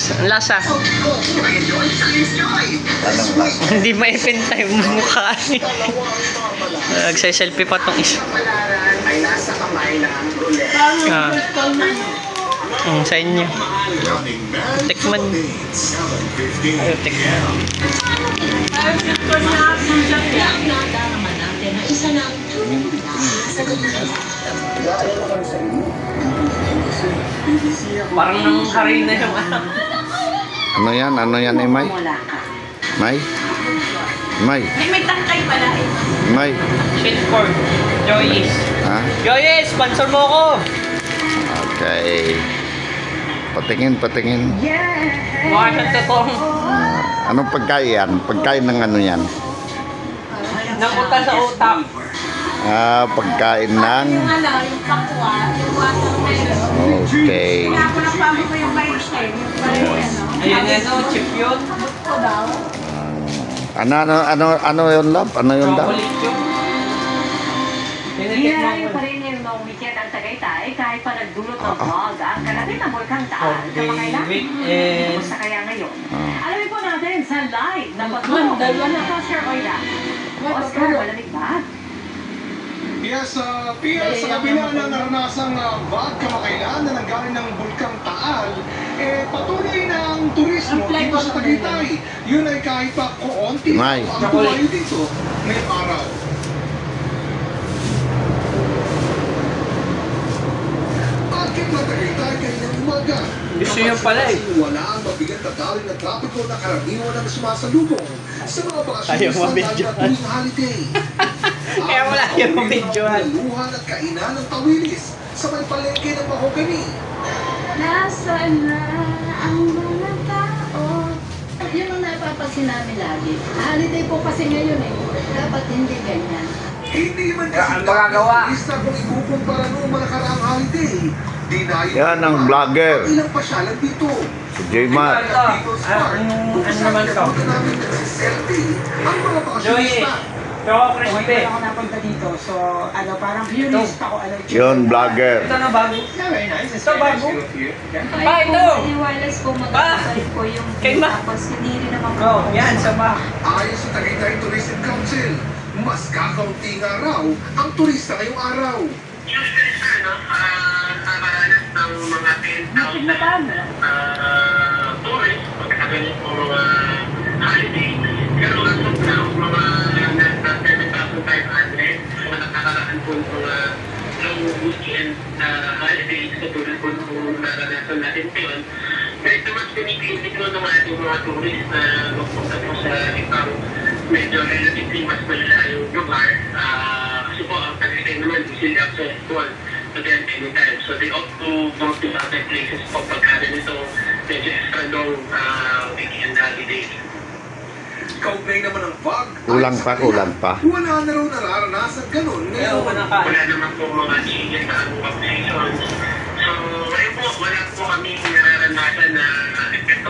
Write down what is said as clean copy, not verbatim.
Ang lasa. Hindi maipinta yung mukha. Nagse-selfie pa tong isa. Sa inyo. Tikman. Ayaw, tikman. Parang nang harina yung Ano yan? Ano yan, May? May? May? May tangkay pala eh. May? Sweet corn. Joyce. Ha? Joyce, sponsor mo ko. Okay. Patingin, patingin. Mukha siyang totoong. Anong pagkain yan? Pagkain ng ano yan? Nakuta sa utak. Pagkain ng... Yung ano, yung pakwa, yung watermelon. Okay. Kaya ako napamo ko yung bike eh. Ayan ano, chip yun. Ito daw. Ano yun, love? Ano yun, love? Chocolate yun. Dinarayo pa rin yung weekend ang Tagaytay kahit pa nagdulot ng vlog ang kalapit na Bulkang Taal. Weekend. Kumusta kaya ngayon? Alamin po natin sa live na pagtulong na Sir Oida. Oscar, malamig ba? Sa kabila ng naranasang bag kamakailan na nanggaling ng Bulkang Taal, patuloy na ang turismo dito sa Tagaytay. Yun ay kahit pa koonti ang buhay dito ngayong araw. Bakit na Tagaytay kanyang umaga? Gusto nyo pala eh. Wala ang mabigat na daloy na trapiko na karaniwan ang sumasalubong sa mga bakasyon sa tuwing holiday. Kaya wala yung mabidyohan. Luhan at kainan ng tawilis sa may palengke ng mahogani. Nasaan na ang mga tao? Yun ang napapansin namin lagi. Holiday po kasi ngayon eh. Dapat hindi ganyan. Hindi man kasi turista kung ikukumpara noong mga nakaraang holiday. Yan ang vlogger. Ilang pasyalan dito. Si J-Mar. Ano naman ito? Ang mga bakasyonista. Choco crispy. Ako napunta dito. So, parang viewlist ako. Yun, vlogger. Ito na bago. Ito bago. Pa, ito. Iwalas po mag-asal po yung tapos hindi rin naman po. Yan, sa ba? Ayon sa Tagaytay Tourism Council, mas kakaunting araw ang turista ngayong araw. Usually, sir, nakaranas ng mga 10,000 tourists pagkakaganit po mga holiday. Pero as of now, mga nasa 7,500 mga nakakaraan po ng mga long weekend holidays katulad po kung naranasan natin po yun. Dahil mas pinipili ko ng ating mga tourists na magpunta po sa ibang medyo relatively mas malayong lugar. Kasi po, ang Tagaytay naman easily accessible to them anytime. So they opt to go to other places po pagka ganito medyo extra long weekend holiday. Kaugnay naman ang bag. Kulang pa. Wala na raw nararanasan ganun ngayon. Wala naman po mga changes sa seasons. So, ngayon po, wala po kami nararanasan na effect